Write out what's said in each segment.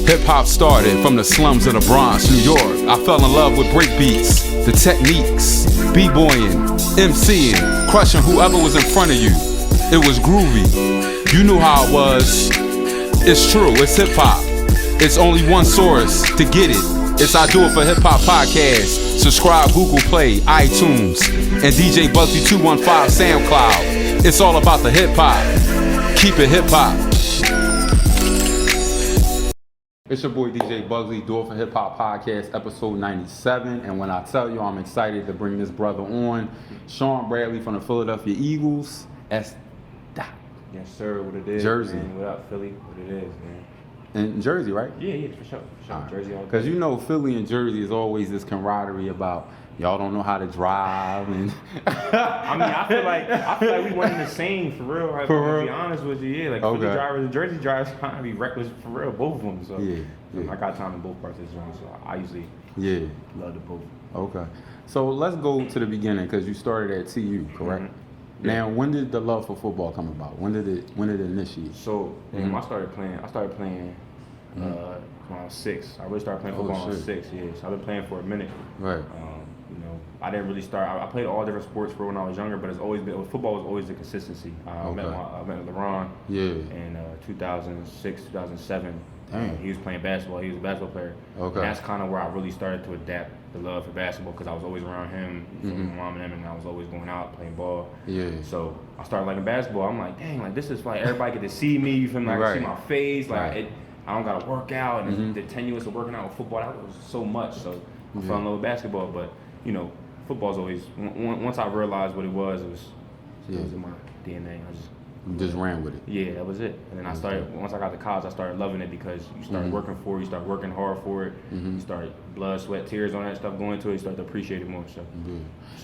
Hip-hop started from the slums of the Bronx, New York. I fell in love with breakbeats, the techniques, b-boying, MCing, crushing whoever was in front of you. It was groovy. You knew how it was. It's true, it's hip-hop. It's only one source to get it. It's I Do It For Hip-Hop Podcast. Subscribe, Google Play, iTunes, and DJ Bugsy 215 SoundCloud. It's all about the hip-hop. Keep it hip-hop. It's your boy DJ Bugsy, Do It For Hip Hop Podcast, episode 97. And when I tell you I'm excited to bring this brother on, Shaun Bradley from the Philadelphia Eagles. Yes, sir, what it is. Jersey. Man. What up, Philly? What it is, man. In Jersey, right? Yeah, for sure. Right. Jersey all day. Because you know Philly and Jersey is always this camaraderie about y'all don't know how to drive and I feel like we wasn't the same for real. To be honest with you, yeah. Like okay. Philly drivers and Jersey drivers kind of be reckless for real, both of them. So yeah. I got time in both parts of the zone, so I usually love the both. Okay. So let's go to the beginning because you started at TU, correct? Mm-hmm. Now, when did the love for football come about? When did it initiate? So I started playing when I was 6. I really started playing football when I was 6. Yeah, so I've been playing for a minute. Right. I didn't really start. I played all different sports for when I was younger, but football was always the consistency. I met LeBron in 2006, 2007. He was playing basketball. He was a basketball player. Okay. And that's kind of where I really started to adapt the love for basketball because I was always around him, my mom and him, and I was always going out playing ball. Yeah. So I started liking basketball. I'm like, dang, like this is like everybody get to see me. You feel me? Like see my face. Like I don't gotta work out, and the tenuous of working out with football that was so much. So I fell in love with basketball, but football's always. Once I realized what it was in my DNA. I just ran with it. Yeah, that was it. And then I started. Once I got to college, I started loving it because you start working for it. You start working hard for it. You start blood, sweat, tears on that stuff going to it. You start to appreciate it more. So.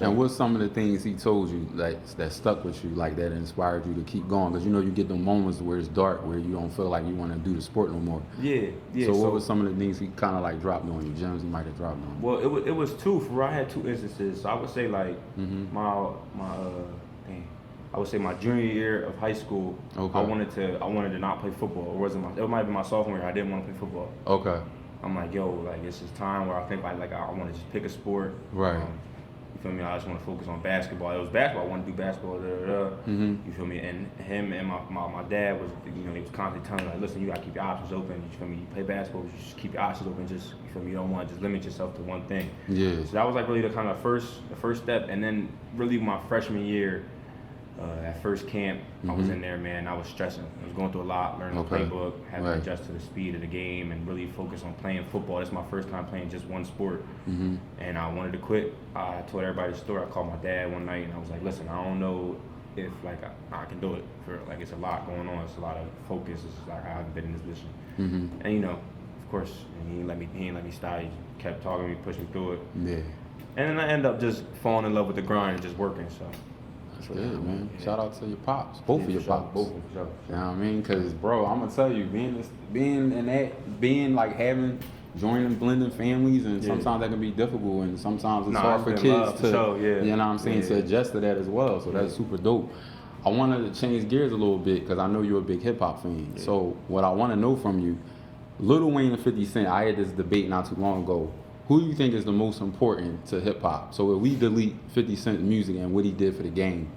And what's some of the things he told you that stuck with you, like that inspired you to keep going? Because you get them moments where it's dark, where you don't feel like you want to do the sport no more. Yeah. So what was some of the things he kind of like dropped on you, gems he might have dropped on you? Well, it was two. I had 2 instances. So I would say like I would say my junior year of high school, I wanted to not play football. It might have been my sophomore year. I didn't want to play football. Okay. I'm like, it's just time where I think I want to just pick a sport. Right. You feel me? I just want to focus on basketball. It was basketball. I wanted to do basketball. You feel me? And him and my dad was, he was constantly telling me like, listen, you gotta keep your options open. You feel me? You play basketball, you just keep your options open. Just you feel me? You don't want to just limit yourself to one thing. Yeah. So that was like really the kind of the first step. And then really my freshman year. At first camp, I was in there, man. I was stressing. I was going through a lot, learning the playbook, having to adjust to the speed of the game, and really focus on playing football. This is my first time playing just one sport, and I wanted to quit. I told everybody the story. I called my dad one night, and I was like, "Listen, I don't know if I can do it. It's a lot going on. It's a lot of focus. It's like I haven't been in this position." And of course, he ain't let me stop. He kept talking to me, pushed me through it. Yeah. And then I ended up just falling in love with the grind and just working. So. That's good, man. Yeah. Shout out to your pops, both of your pops. Both of them. You know what I mean? Because, bro, I'm gonna tell you, having joining blending families, and sometimes that can be difficult, and sometimes it's hard for kids to, you know what I'm saying, to adjust to that as well. So that's super dope. I wanted to change gears a little bit because I know you're a big hip hop fan. Yeah. So what I want to know from you, Lil Wayne and 50 Cent. I had this debate not too long ago. Who do you think is the most important to hip-hop? So if we delete 50 Cent's music and what he did for the game,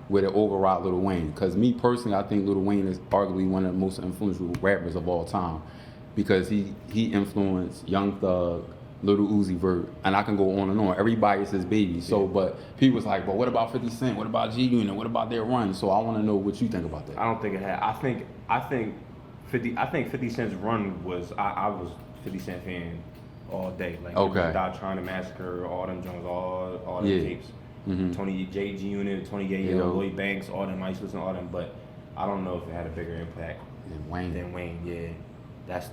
would it override Lil Wayne? Because me personally, I think Lil Wayne is arguably one of the most influential rappers of all time because he influenced Young Thug, Lil Uzi Vert, and I can go on and on. Everybody is his baby. So, but people was like, but what about 50 Cent? What about G-Unit? What about their run? So I want to know what you think about that. I don't think it had. I think 50 Cent's run was. I was 50 Cent fan all day. Like Died Trying to Massacre, all them Jones, all them tapes. Tony J G Unit, Tony Yayo, Lloyd Banks, all them. I used to listen to all them, but I don't know if it had a bigger impact than Wayne. Yeah, that's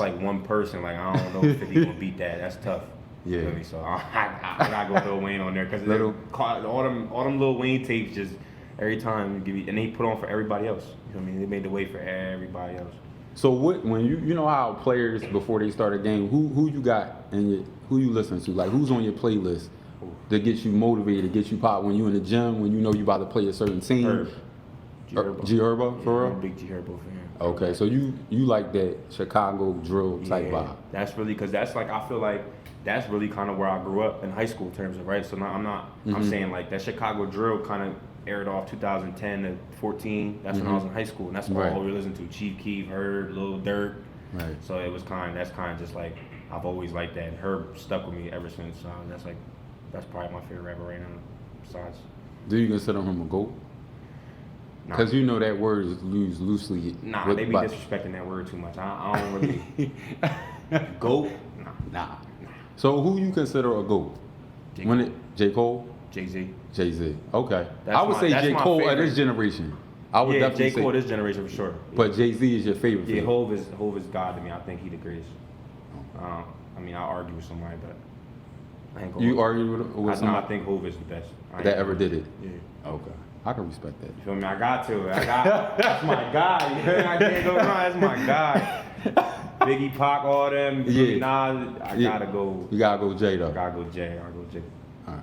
like one person. Like I don't know if 50 gonna beat that. That's tough. Yeah. You know what I mean? So I gotta go throw Wayne on there because all them Lil Wayne tapes just every time give you, and they put on for everybody else. You know what I mean? They made the way for everybody else. So when you know how players before they start a game, who you got and who you listen to? Like who's on your playlist that gets you motivated, get you popped when you in the gym, when you know you about to play a certain team? G Herbo, for real? I'm a big G Herbo fan. Okay, so you like that Chicago drill type vibe. That's really, because that's like, I feel like that's really kind of where I grew up in high school in terms of, right? So now I'm saying like that Chicago drill kind of aired off 2010 to 14. That's when I was in high school, and that's all we listened to. Chief Keef, Herb, Lil Durk. Right. So it was that's kind of just like, I've always liked that. And Herb stuck with me ever since. That's probably my favorite rapper right now. Besides, do you consider him a GOAT? Because you know that word is used loosely. Nah, they be disrespecting that word too much. I don't really. GOAT? Nah. So who you consider a GOAT? J. Cole? Jay-Z. Jay-Z. Okay. I would say J. Cole of this generation. I would definitely J. Cole of this generation for sure. But Jay-Z is your favorite? Yeah, Hov is God to me. I think he the greatest. I mean, I'll argue with somebody, but I ain't gonna. You argue with somebody? I think Hov is the best. That ever did it? Yeah. Okay. I can respect that. You feel me? I got to. That's my guy. You feel me? I can't go wrong. That's my guy. Biggie, Pac, all them. I gotta go. You gotta go Jay though. I gotta go Jay. All right.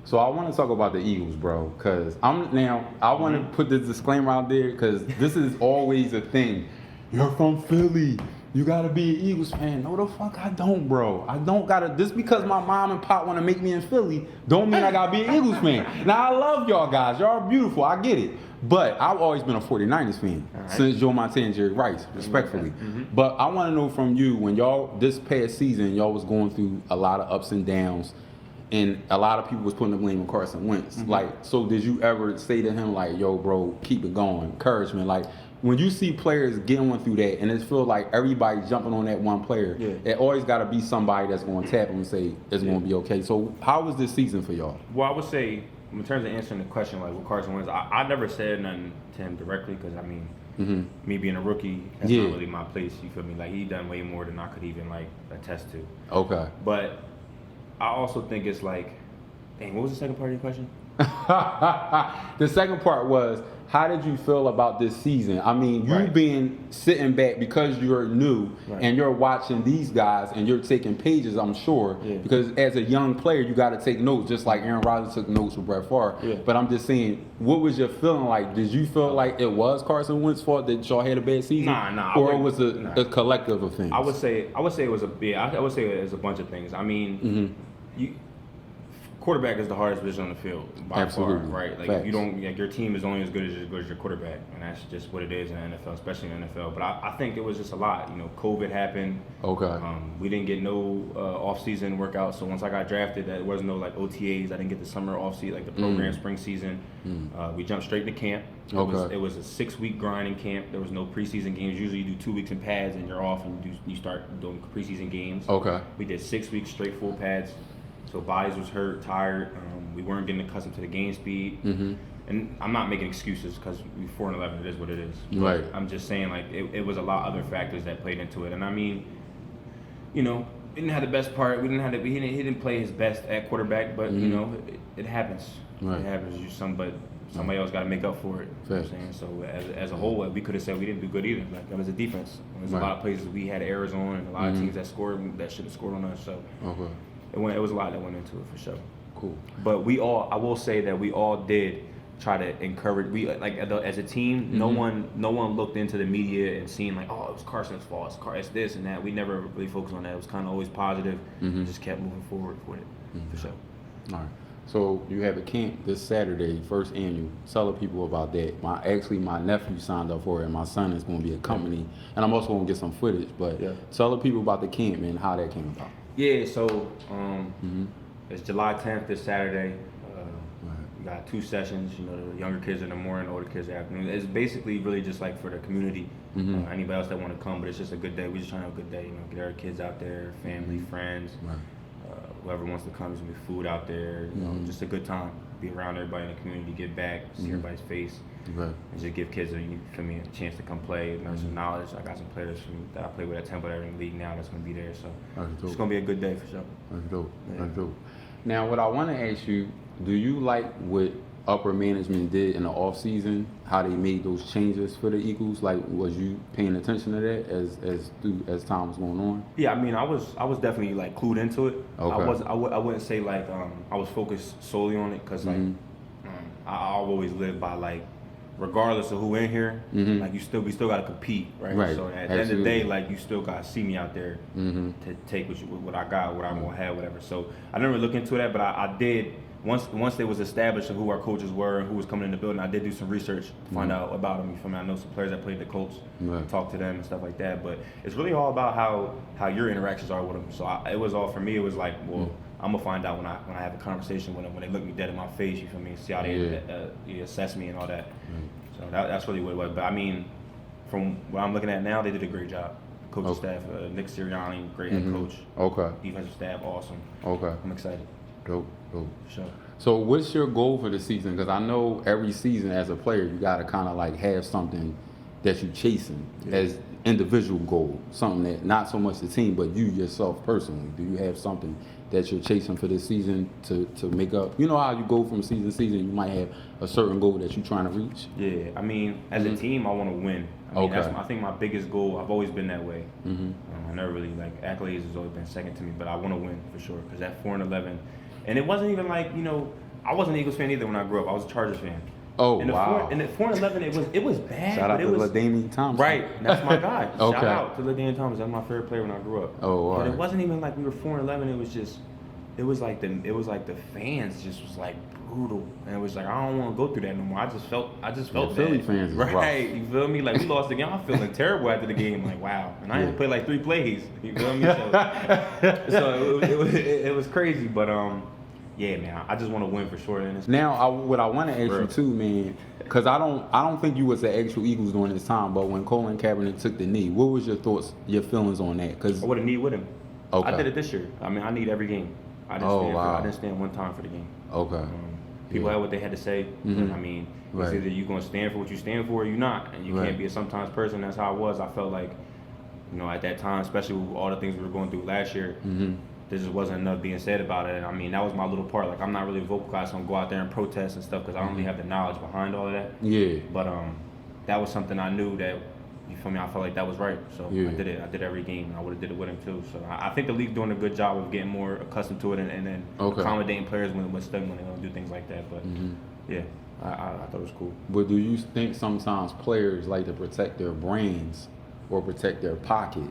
So I want to talk about the Eagles, bro, because I want to put this disclaimer out there, because this is always a thing. You're from Philly. You gotta be an Eagles fan. No, the fuck I don't, bro. I don't gotta. Just because my mom and pop want to make me in Philly, don't mean I gotta be an Eagles fan. Now, I love y'all guys. Y'all are beautiful. I get it. But I've always been a 49ers fan since Joe Montana and Jerry Rice, respectfully. But I want to know from you, when y'all, this past season, y'all was going through a lot of ups and downs, and a lot of people was putting the blame on Carson Wentz. Like, so did you ever say to him, like, yo, bro, keep it going, encouragement? Like, when you see players getting through that, and it feels like everybody jumping on that one player, it always got to be somebody that's going to tap him and say it's going to be okay. So how was this season for y'all? Well, I would say, in terms of answering the question, like with Carson Wentz, I never said nothing to him directly, because I mean, me being a rookie, that's not really my place. You feel me? Like, he done way more than I could even like attest to. Okay. But I also think it's like, dang, what was the second part of your question? The second part was, how did you feel about this season? I mean, you being sitting back because you're new and you're watching these guys and you're taking pages, I'm sure, because as a young player, you got to take notes, just like Aaron Rodgers took notes with Brett Favre. But I'm just saying, what was your feeling like? Did you feel like it was Carson Wentz's fault that y'all had a bad season? Nah. Or was it a collective of things? I would say it was a bunch of things. I mean, quarterback is the hardest position on the field by far, right? Like, if you don't, like, your team is only as good as your quarterback, and that's just what it is in the NFL, especially in the NFL. But I think it was just a lot. You know, COVID happened. Okay. We didn't get no off-season workouts. So once I got drafted, there was no like OTAs. I didn't get the summer off-season, like the program spring season. We jumped straight into camp. It was a 6-week grind in camp. There was no preseason games. Usually you do 2 weeks in pads and you're off, and you start doing preseason games. Okay. We did 6 weeks straight full pads. So bodies was hurt, tired. We weren't getting accustomed to the game speed. And I'm not making excuses, because we're 4-11. It is what it is. Right. I'm just saying, like, it was a lot of other factors that played into it. And I mean, you know, we didn't have the best part. He didn't play his best at quarterback, but you know, it happens. Right. It happens. Somebody else got to make up for it. You know what I'm saying? So as a whole, we could have said we didn't do good either. Like, that was a defense. There's a lot of places we had errors on, and a lot of teams that scored that should have scored on us. So. It was a lot that went into it, for sure. Cool. But I will say that we all did try to encourage. We, like, as a team, no one looked into the media and seen like, oh, it was Carson's fault, it's this and that. We never really focused on that. It was kind of always positive. Just kept moving forward with it, for sure. All right. So you have a camp this Saturday, first annual. Tell the people about that. My nephew signed up for it, and my son is going to be accompanied, and I'm also going to get some footage. But tell the people about the camp and how that came about. Yeah, so it's July 10th this Saturday. We got 2 sessions. You know, the younger kids in the morning, older kids in the afternoon. It's basically really just like for the community. Anybody else that want to come, but it's just a good day. We just trying to have a good day. You know, get our kids out there, family, friends. Whoever wants to come, there's gonna be food out there. You know, just a good time. Be around everybody in the community, get back, see everybody's face, and just give kids a chance to come play, learn some knowledge. I got some players that I play with at Temple that are in the league now that's gonna be there. So it's gonna be a good day for sure. That's dope. Now, what I want to ask you, do you like what upper management did in the off season? How they made those changes for the Eagles? Like, was you paying attention to that as time was going on? Yeah, I mean, I was definitely like clued into it. Okay. I wouldn't say like I was focused solely on it, because like I've always lived by like regardless of who in here, like we still got to compete, right? So at the end of the day, like you still got to see me out there to take what I got, what I'm gonna have, whatever. So I didn't really look into that, but I did. Once it was established of who our coaches were and who was coming in the building, I did do some research to find out about them. You feel me? I know some players that played the Colts, talk to them and stuff like that. But it's really all about how your interactions are with them. So it was all for me. It was like, well, I'm gonna find out when I have a conversation with them, when they look me dead in my face. You feel me? See how they assess me and all that. So that's really what it was. But I mean, from what I'm looking at now, they did a great job. Coaching staff, Nick Sirianni, great head coach. Okay. Defensive staff, awesome. Okay. I'm excited. Dope. Sure. So what's your goal for the season? Because I know every season as a player, you got to kind of like have something that you're chasing as individual goal, something that not so much the team, but you yourself personally. Do you have something that you're chasing for this season to make up? You know how you go from season to season, you might have a certain goal that you're trying to reach? Yeah, I mean, as a team, I want to win. I mean, I think my biggest goal, I've always been that way. I never really, like, accolades has always been second to me, but I want to win for sure. Because at 4-11, and it wasn't even like, you know, I wasn't an Eagles fan either when I grew up. I was a Chargers fan. Oh, and wow. And at 4-11, it was bad. Shout out to LaDainian Thompson. Right, that's my guy. Shout out to LaDainian Thompson. That's my favorite player when I grew up. Oh, all but right. It wasn't even like we were 4-11. It was like the fans just was like brutal, and it was like I don't want to go through that no more. I just felt Philly fans is rough. Right. You feel me? Like we lost the game. I'm feeling terrible after the game. Like wow, and I had to play like 3 plays. You feel me? So it was crazy, but yeah, man, I just want to win for sure. Now, what I want to ask you too, man, because I don't think you was the actual Eagles during this time, but when Colin Kaepernick took the knee, what was your thoughts, your feelings on that? Cause I would have knee with him. Okay. I did it this year. I mean, I need every game. I didn't stand one time for the game. Okay. People had what they had to say. I mean, it's either you're going to stand for what you stand for or you're not. And you can't be a sometimes person. That's how I was. I felt like, you know, at that time, especially with all the things we were going through last year, there just wasn't enough being said about it. And I mean, that was my little part. Like, I'm not really a vocal guy, so I'm go out there and protest and stuff because I don't really have the knowledge behind all of that. Yeah. But that was something I knew that, you feel me, I felt like that was right. So I did it. I did every game. I would have did it with him too. So I think the league's doing a good job of getting more accustomed to it and then accommodating players when they're going to do things like that. But yeah, I thought it was cool. But do you think sometimes players like to protect their brains or protect their pocket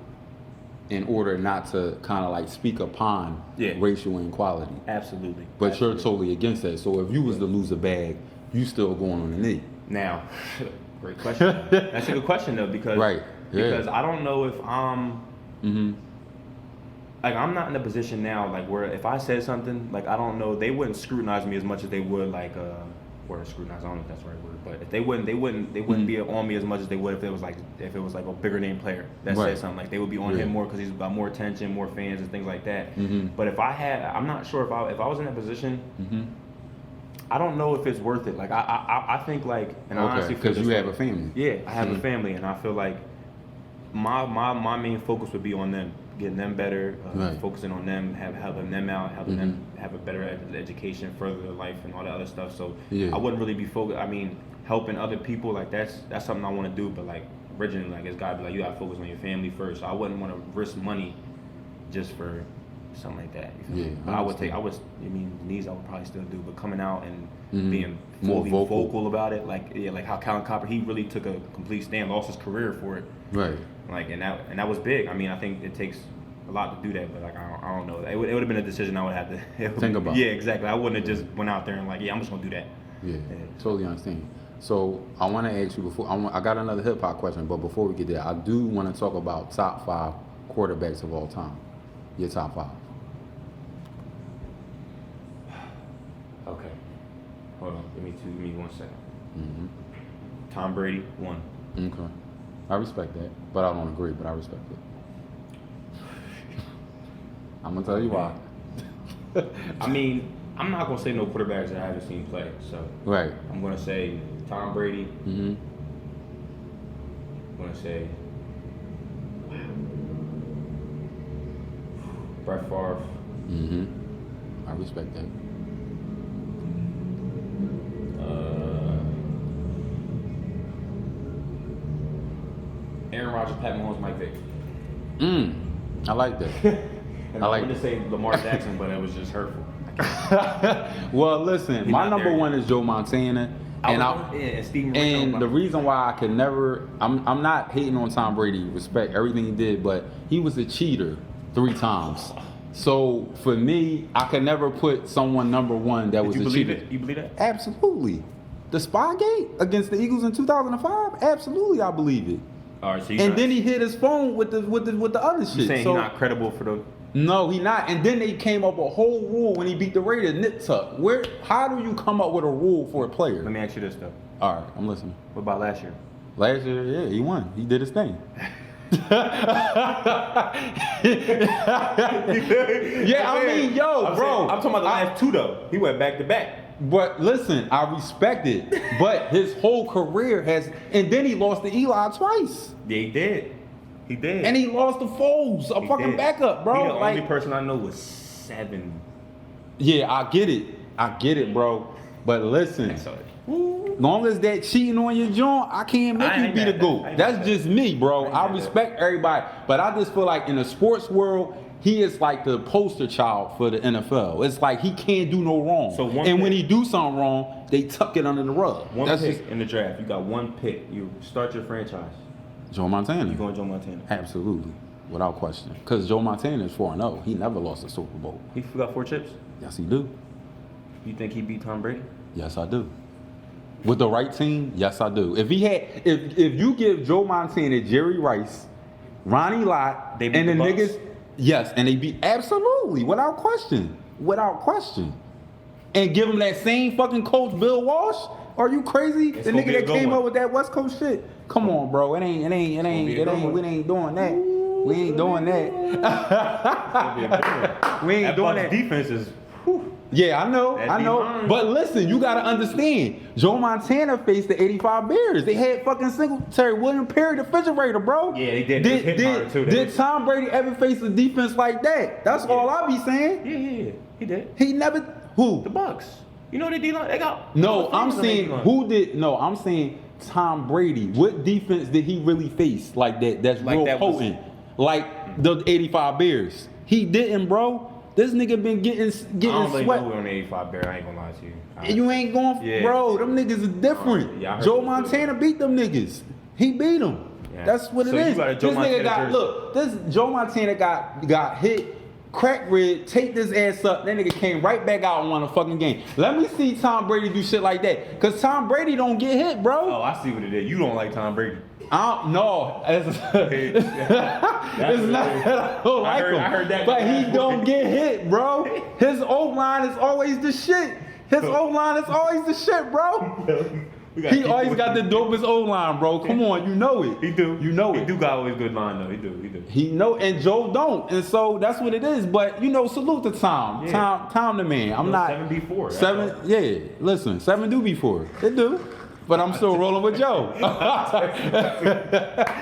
in order not to kind of like speak upon racial inequality? Absolutely. But you're totally against that. So if you was to lose a bag, you still going on the knee. Now, great question. That's a good question though, because because I don't know if I'm like I'm not in a position now like where if I said something like I don't know they wouldn't scrutinize me as much as they would like or scrutinize, I don't know if that's the right word, but if they wouldn't be on me as much as they would if it was like a bigger name player that said something, like they would be on him more because he's got more attention, more fans and things like that. But if I'm not sure if I was in that position, I don't know if it's worth it. Like I think like, and I honestly feel because you have a family. Yeah, I have a family, and I feel like my main focus would be on them, getting them better, focusing on them, helping them out, helping them have a better education, further their life, and all that other stuff. So I wouldn't really be focused. I mean, helping other people, like that's something I want to do. But like originally, like it's gotta be like you gotta focus on your family first. So I wouldn't want to risk money just for something like that. You know? But I mean, knees I would probably still do, but coming out and being fully more vocal about it, like how Colin Kaepernick, he really took a complete stand, lost his career for it. Right. Like, and that was big. I mean, I think it takes a lot to do that, but like, I don't know. It would have been a decision I would have to think about. Yeah, exactly. I wouldn't have just went out there and like, I'm just gonna do that. Yeah, totally understand. So I want to ask you before, I got another hip hop question, but before we get there, I do want to talk about top 5 quarterbacks of all time. Your top 5. Okay. Hold on. Give me 1 second. Tom Brady, 1. Okay. I respect that, but I don't agree, but I respect it. I'm going to tell you why. I mean, I'm not going to say no quarterbacks that I haven't seen play, so. Right. I'm going to say Tom Brady. I'm going to say Brett Favre. I respect that. Aaron Rodgers, Pat Mahomes, Mike Vick. I like that. I like to say Lamar Jackson, but it was just hurtful. Well, listen, my number 1 is Joe Montana, And the reason why I could never, I'm not hating on Tom Brady, respect everything he did, but he was a cheater 3 times. So for me, I could never put someone number one that was a cheater. You believe that? Absolutely. The Spygate against the Eagles in 2005, absolutely I believe it. All right, so and then he hit his phone with the other shit. You saying he's not credible for the? No, he not. And then they came up with a whole rule when he beat the Raiders, nip tuck. How do you come up with a rule for a player? Let me ask you this though. All right, I'm listening. What about last year? Last year, yeah, he won. He did his thing. Yeah, I mean, bro. I'm talking about the last 2 though. He went back to back. But listen, I respect it. But his whole career and then he lost to Eli twice. Yeah, he did. He did. And he lost to Foles, a fucking backup, bro. He the only person I know was 7. Yeah, I get it, bro. But listen, long as that cheating on your joint, I can't make you be the GOAT. That's just me, bro. I respect everybody. But I just feel like in the sports world, he is like the poster child for the NFL. It's like he can't do no wrong. When he do something wrong, they tuck it under the rug. One pick in the draft. You got 1 pick. You start your franchise. Joe Montana. You going Joe Montana? Absolutely. Without question. Because Joe Montana is 4-0. He never lost a Super Bowl. He got 4 chips? Yes, he do. You think he beat Tom Brady? Yes, I do. With the right team, yes, I do. If you give Joe Montana, Jerry Rice, Ronnie Lott, and the niggas, yes, and they beat absolutely, without question, and give him that same fucking coach, Bill Walsh. Are you crazy? The nigga that came up with that West Coast shit. Come on, bro. We ain't doing that. We ain't doing that. We ain't doing that. Defense is. Yeah, I know. But listen, you gotta understand. Joe Montana faced the '85 Bears. They had fucking Singletary, William Perry, the refrigerator, bro. Yeah, they did. Did Tom Brady ever face a defense like that? That's all I be saying. Yeah. He did. He never. Who? The Bucks. You know they D-line. They got. No, I'm saying who did. No, I'm saying Tom Brady. What defense did he really face like that? That's like real potent. Like the '85 Bears. He didn't, bro. This nigga been getting swept. I don't really know who on the '85 Bears. I ain't gonna lie to you. You ain't going, bro. Them niggas is different. Joe Montana beat them niggas. He beat them. Yeah. That's what it is. This nigga got This Joe Montana got hit. Crack rib, take this ass up. That nigga came right back out and won a fucking game. Let me see Tom Brady do shit like that. Cause Tom Brady don't get hit, bro. Oh, I see what it is. You don't like Tom Brady. No, it's not that I don't like him. I heard that. But he don't get hit, bro. His O-line is always the shit. Bro. He always got the dopest O-line, bro. Come on, you know it. He do. You know it. He do got always good line though. He do. He know, and Joe don't, and so that's what it is. But salute to Tom. Yeah. Tom the man. I'm not 7-4. 7. Yeah, listen, 7 do be 4. It do. But I'm still rolling with Joe.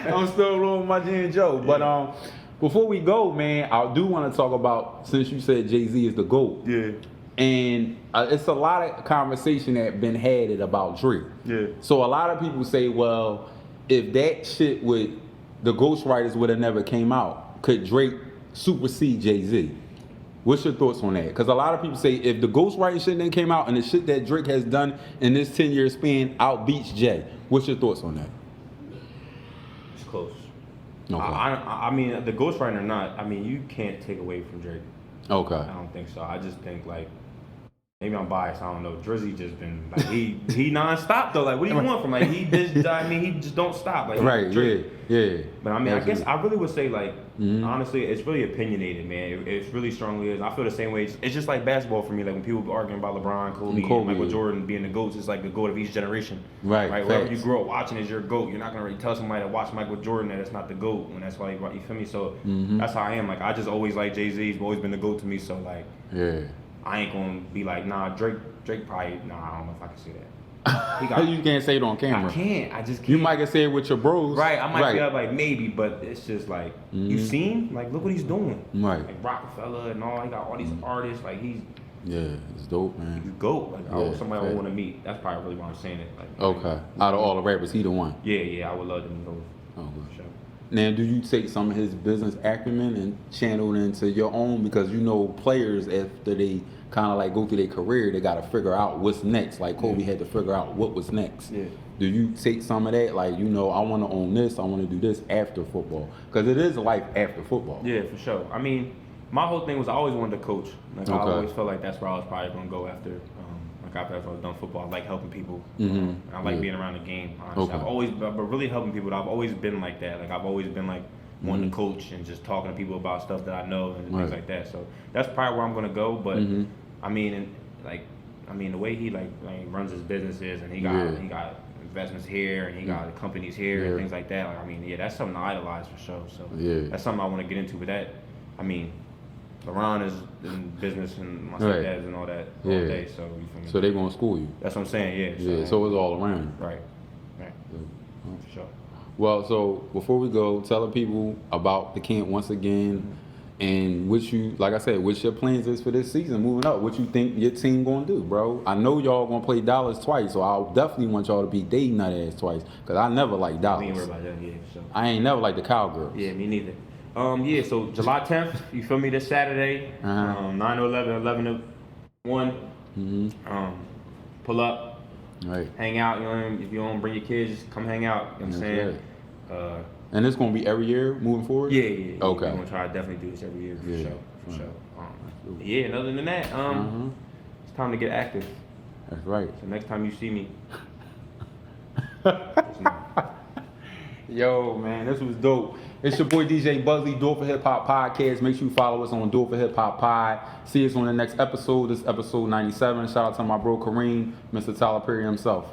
I'm still rolling with my G and Joe. But before we go, man, I do want to talk about, since you said Jay-Z is the GOAT. Yeah. And it's a lot of conversation that been had about Drake. Yeah. So a lot of people say, well, if that shit the ghostwriters would have never came out, could Drake supersede Jay-Z? What's your thoughts on that? Because a lot of people say if the ghostwriting shit then came out and the shit that Drake has done in this 10-year span outbeats Jay. What's your thoughts on that? It's close. Okay. I mean, the ghostwriting or not, I mean, you can't take away from Drake. Okay. I don't think so. I just think maybe I'm biased. I don't know. Drizzy just been he nonstop though. Like, what do you want from he just don't stop. Right. Yeah. But I mean, I guess I really would say honestly, it's really opinionated, man. It's really strongly is. I feel the same way. It's just like basketball for me. Like when people be arguing about LeBron, Kobe, and Michael Jordan being the GOATs, it's like the GOAT of each generation. Right. Whoever you grew up watching is your GOAT. You're not gonna really tell somebody to watch Michael Jordan that it's not the GOAT, and that's why you feel me. So that's how I am. Like I just always like Jay-Z's always been the GOAT to me. So I ain't gonna be like, nah, Drake probably, nah, I don't know if I can say that. You can't say it on camera. I can't. I just can't. You might can say it with your bros. Right. I might be up maybe, but it's just you seen? Look what he's doing. Right. Like Rockefeller and all. He got all these artists. It's dope, man. He's GOAT. Somebody I want to meet. That's probably really why I'm saying it. Okay. Out of all the rappers, he the one. Yeah. I would love to know. Oh, good. Sure. Now, do you take some of his business acumen and channel it into your own? Because players, after they kind of like go through their career, they got to figure out what's next. Like Kobe had to figure out what was next. Yeah. Do you take some of that? Like, you know, I want to own this, I want to do this after football. Because it is life after football. Yeah, for sure. I mean, my whole thing was I always wanted to coach. Like, I always felt like that's where I was probably going to go after. Like, after I was done football, I like helping people. I like being around the game, honestly. I've always, but really helping people. I've always been like that. Like, I've always been like, wanting to coach and just talking to people about stuff that I know and things like that. So that's probably where I'm gonna go. But I mean, the way he like runs his businesses and he got investments here and he got companies here and things like that. Like, I mean, that's something I idolize for sure. So that's something I want to get into. But that, I mean, LeBron is in business and my stepdad is and all that all day. So you feel me? So they gonna school you. That's what I'm saying. So it's all around. Right. For sure. Well, so before we go, tell the people about the camp once again, and what you, like I said, what your plans is for this season moving up. What you think your team gonna do, bro? I know y'all gonna play Dallas twice, so I definitely want y'all to beat they nut ass twice, cause I never liked Dallas. We ain't worried about that, sure. I ain't never liked the Cowgirls. Yeah, me neither. So July 10th, you feel me? This Saturday, 9 to 11, 11 to 1. Pull up. Right. Hang out, you know, if you don't bring your kids, just come hang out, you know what I'm saying? Right. And it's going to be every year moving forward? Yeah. Okay. We're going to try to definitely do this every year, for sure. And other than that, it's time to get active. That's right. So next time you see me, yo, man, this was dope. It's your boy DJ Bugsy, Do It For Hip Hop Podcast. Make sure you follow us on Do It For Hip Hop Pod. See us on the next episode. This is episode 97. Shout out to my bro Kareem, Mr. Tyler Perry himself.